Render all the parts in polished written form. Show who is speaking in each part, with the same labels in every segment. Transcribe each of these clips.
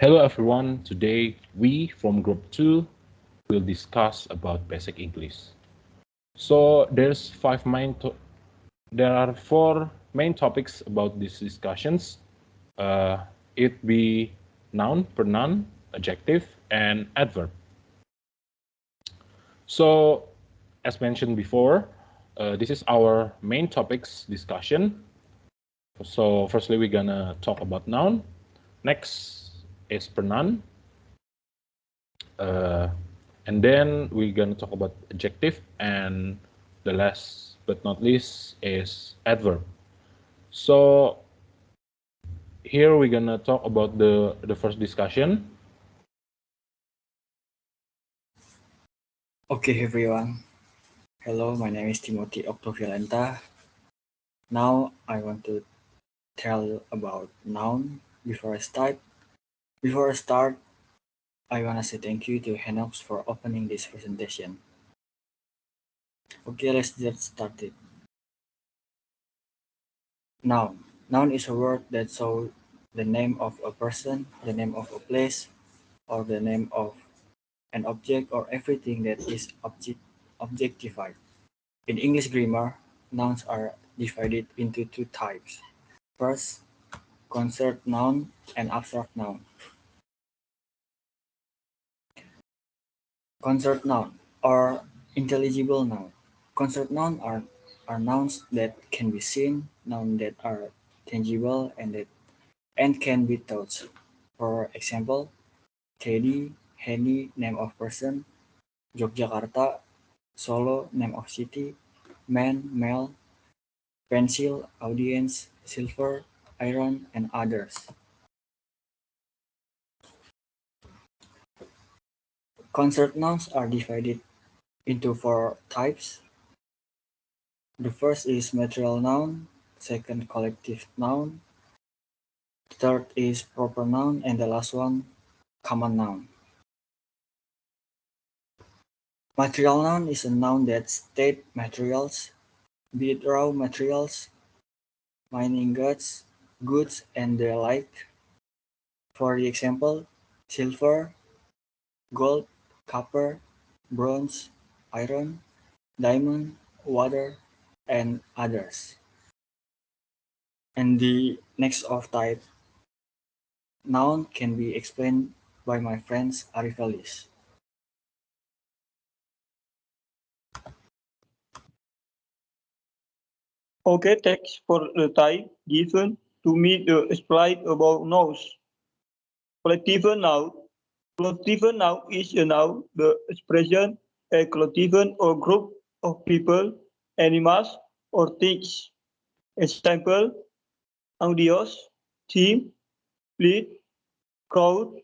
Speaker 1: Hello everyone, today we from group 2 will discuss about basic English. So there are four main topics about these discussions. It be noun, pronoun, adjective, and adverb. So as mentioned before, this is our main topics discussion. So firstly we're gonna talk about noun. Next is pronoun. Uh, and then we're going to talk about adjective, and the last but not least is adverb. So here we're going to talk about the first discussion.
Speaker 2: Okay, everyone. Hello, my name is Timothy Oktovialenta. Now I want to tell about noun. Before I start, I wanna say thank you to Henokh for opening this presentation. Okay, let's get started. Noun. Noun is a word that shows the name of a person, the name of a place, or the name of an object or everything that is objectified. In English grammar, nouns are divided into two types. First, concert noun and abstract noun. Concert noun or intelligible noun. Concert noun are nouns that can be seen, nouns that are tangible and can be touched. For example, Teddy, Henny, name of person, Yogyakarta, Solo, name of city, man, male, pencil, audience, silver, iron, and others. Concert nouns are divided into four types. The first is material noun, second collective noun, third is proper noun, and the last one common noun. Material noun is a noun that states materials, be it raw materials, mining goods, and the like. For the example, silver, gold, copper, bronze, iron, diamond, water, and others. And the next of type noun can be explained by my friends Arivelis.
Speaker 3: Okay, thanks for the time given to me to explain about nouns. Collective noun. Collective noun is a noun, the expression, a collective or group of people, animals, or things. Example, audios, team, fleet, crowd,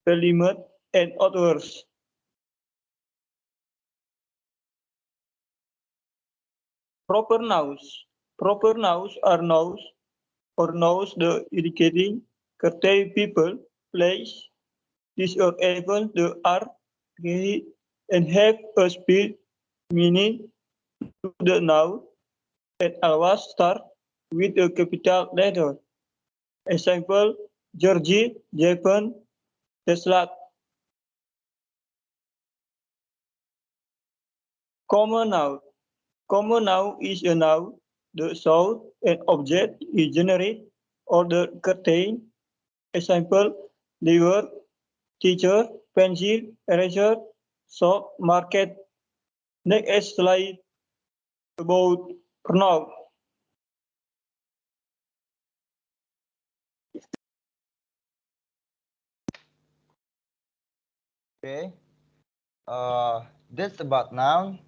Speaker 3: parliament, and others. Proper nouns. Proper nouns are nouns or nouns the indicating contain people, place. These are able to are create and have a speed meaning to the noun and always start with a capital letter. Example, Georgie, Japan, Tesla. Common noun. Common noun is a noun the shows an object is generated or the contain. Example, liver, teacher, pencil, eraser, shop, market. Next slide about pronoun.
Speaker 4: Okay, that's about noun.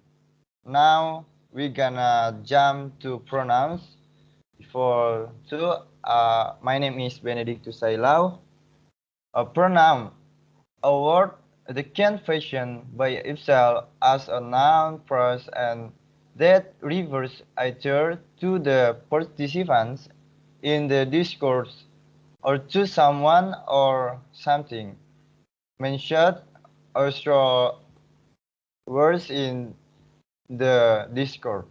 Speaker 4: Now we're gonna jump to pronouns. For two, my name is Benediktus sailau. A pronoun, a word that can function by itself as a noun first and that refers either to the participants in the discourse or to someone or something mentioned or straw words in the discourse.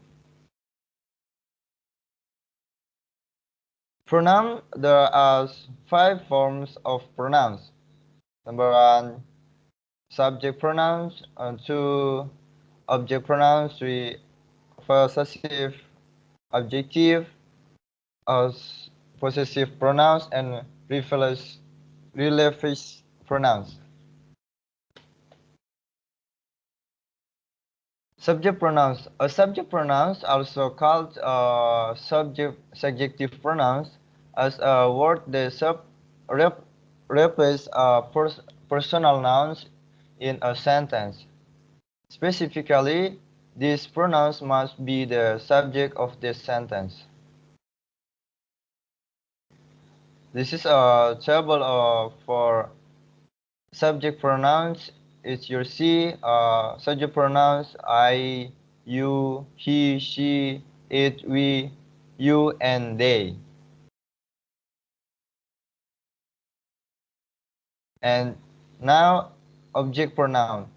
Speaker 4: Pronoun, there are five forms of pronouns. Number 1, subject pronouns. 2, object pronouns. 3, possessive objective, possessive pronouns, and reflexive pronouns. Subject pronouns. A subject pronouns, also called subjective pronouns, as a word that replaces personal nouns in a sentence. Specifically, these pronouns must be the subject of the sentence. This is a table for subject pronouns. It's your C. Subject pronouns: I, you, he, she, it, we, you, and they. And now, object pronoun.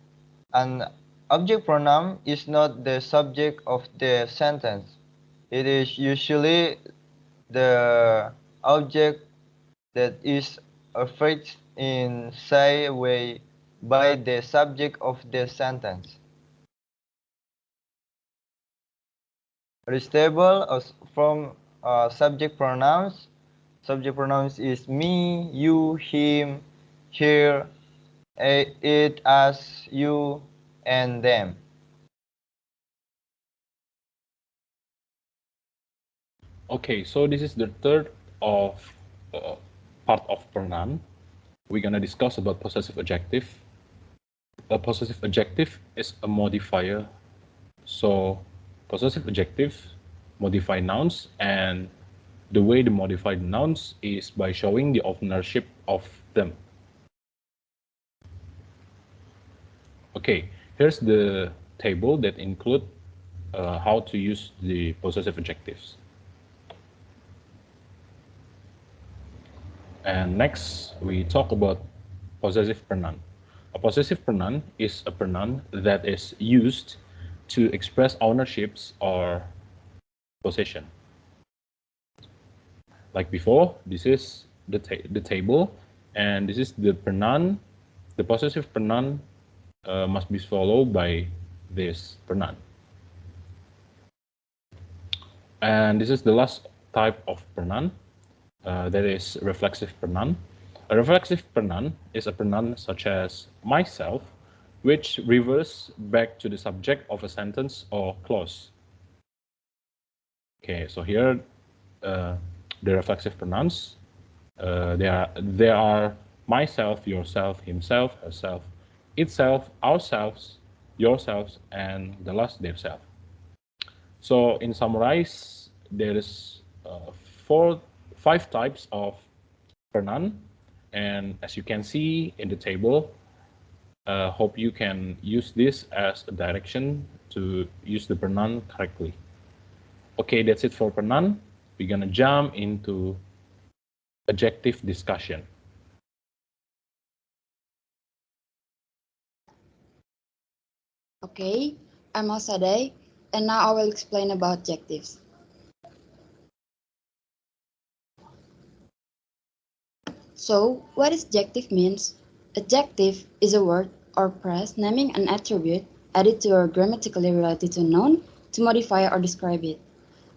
Speaker 4: An object pronoun is not the subject of the sentence. It is usually the object that is affected in some way by the subject of the sentence. This table from subject pronouns. Subject pronouns is me, you, him, her, it, us, you, and them.
Speaker 1: Okay, so this is the third of part of pronoun. We're gonna discuss about possessive adjective. A possessive adjective is a modifier. So possessive adjectives modify nouns, and the way they modify the nouns is by showing the ownership of them. Okay, here's the table that include how to use the possessive adjectives. And next, we talk about possessive pronoun. A possessive pronoun is a pronoun that is used to express ownerships or possession. Like before, this is the table, and this is the pronoun. The possessive pronoun must be followed by this pronoun. And this is the last type of pronoun, that is reflexive pronoun. A reflexive pronoun is a pronoun such as myself, which reverts back to the subject of a sentence or clause. Okay, so here the reflexive pronouns, they are myself, yourself, himself, herself, itself, ourselves, yourselves, and the last theirself. So in summarize, there is 5 types of pronoun, and as you can see in the table, hope you can use this as a direction to use the pronoun correctly. Okay, that's it for pronoun. We're gonna jump into adjective discussion.
Speaker 5: Okay, I'm Elshaday, and now I will explain about adjectives. So, what is adjective means? Adjective is a word or phrase naming an attribute added to or grammatically related to a noun to modify or describe it.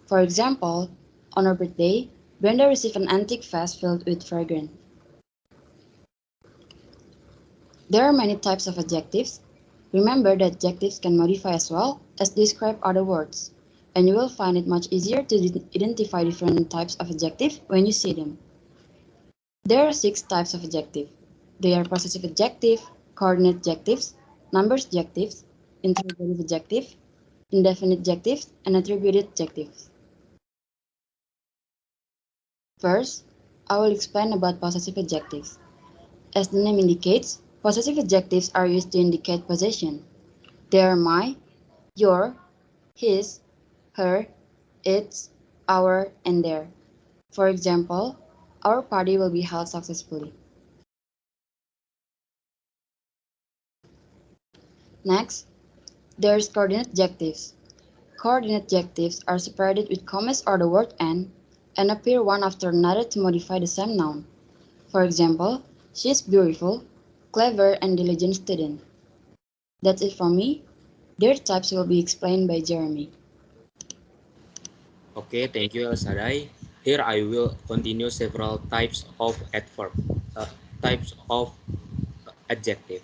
Speaker 5: For example, on her birthday, Brenda received an antique vase filled with fragrance. There are many types of adjectives. Remember that adjectives can modify as well as describe other words, and you will find it much easier to identify different types of adjective when you see them. There are 6 types of adjective. They are possessive adjective, coordinate adjectives, numbers adjectives, interrogative adjective, indefinite adjectives, and attributed adjectives. First, I will explain about possessive adjectives. As the name indicates, possessive adjectives are used to indicate possession. They are my, your, his, her, its, our, and their. For example, our party will be held successfully. Next, there's coordinate adjectives. Coordinate adjectives are separated with commas or the word and appear one after another to modify the same noun. For example, she is beautiful, clever and diligent student. That's it from me. Their types will be explained by Jeremy.
Speaker 6: Okay, thank you, Elshaday. Here I will continue several uh, types of adjective.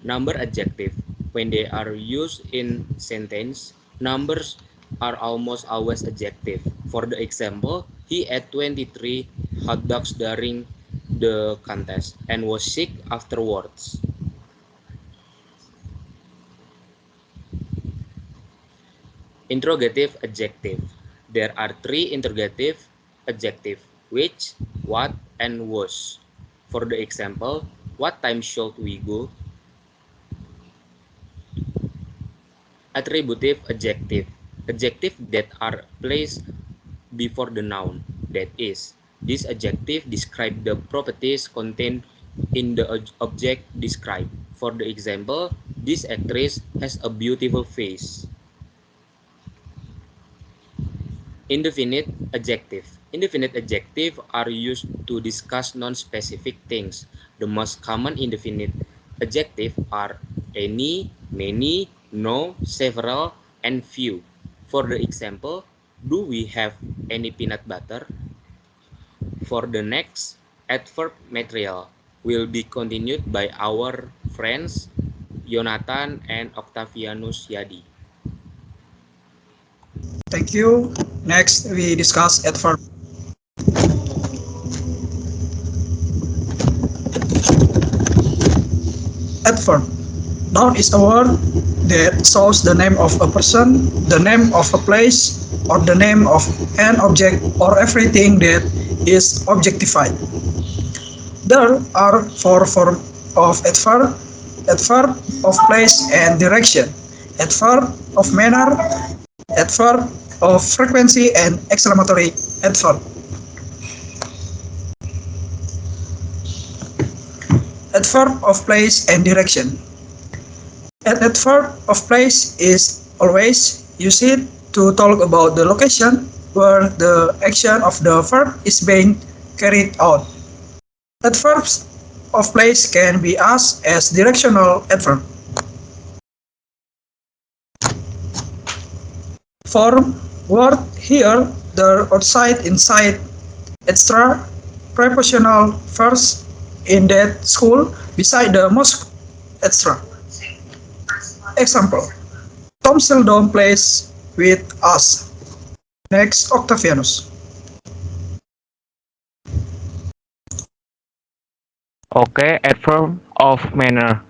Speaker 6: Number adjective. When they are used in sentence, numbers are almost always adjective. For the example, he ate 23 hot dogs during the contest and was sick afterwards. Interrogative adjective. There are three interrogative adjective, which, what, and was. For the example, what time should we go? Attributive adjective. Adjective that are placed before the noun. That is, this adjective describe the properties contained in the object described. For the example, this actress has a beautiful face. Indefinite adjective. Indefinite adjective are used to discuss non-specific things. The most common indefinite adjective are any, many, no, several, and few. For the example, do we have any peanut butter? For the next adverb material will be continued by our friends Yonathan and Oktovianus Yadi.
Speaker 7: Thank you. Next, we discuss adverb. Adverb. Noun is a word that shows the name of a person, the name of a place, or the name of an object or everything that is objectified. There are four forms of adverb: adverb of place and direction, adverb of manner, adverb of frequency, and exclamatory adverb. Adverb of place and direction. An adverb of place is always used to talk about the location where the action of the verb is being carried out. Adverbs of place can be asked as directional adverb. Form, word, here, there, outside, inside, etc. Prepositional first, in that school, beside the mosque, etc. Example: Tom seldom plays with us. Next, Octavianus.
Speaker 8: Okay, adverb of manner.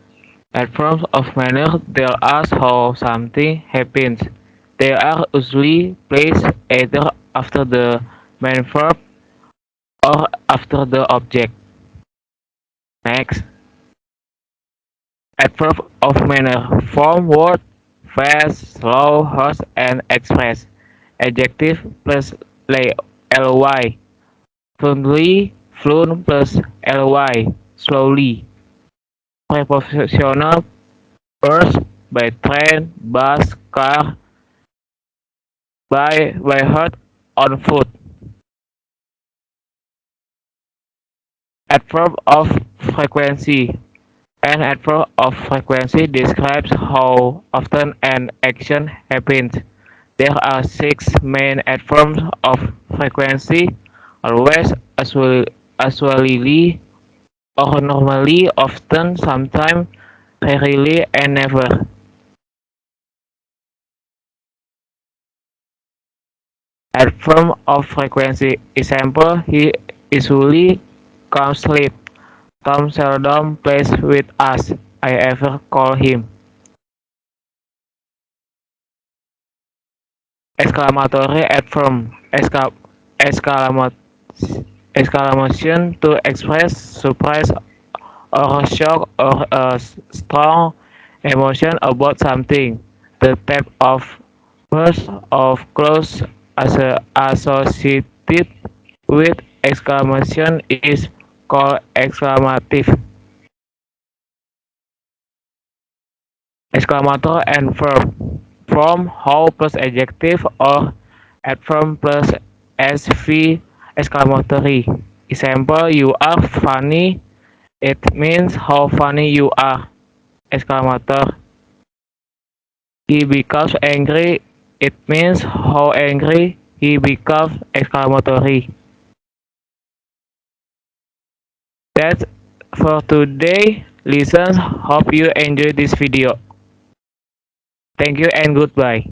Speaker 8: Adverbs of manner tell us how something happens. They are usually placed either after the main verb or after the object. Next, adverb of manner. Form word, fast, slow, harsh, and express. Adjective plus ly. Fluently, fluent plus ly. Slowly. Prepositional first, by train, bus, car, by heart, on foot. Adverb of frequency. An adverb of frequency describes how often an action happens. There are six main adverbs of frequency: always, usually, or normally, often, sometimes, rarely, and never. Adverb of frequency. Example: he usually comes late. Tom seldom plays with us. I ever call him. Exclamatory adverb. Exclamation to express surprise or shock or a strong emotion about something. The type of burst of close associated with exclamation is called exclamative. Exclamator and verb. From how plus adjective or adverb plus sv exclamatory. Example: you are funny. It means how funny you are! Exclamator. He becomes angry. It means how angry he becomes! Exclamatory. That's for today, listeners. Hope you enjoyed this video. Thank you and goodbye.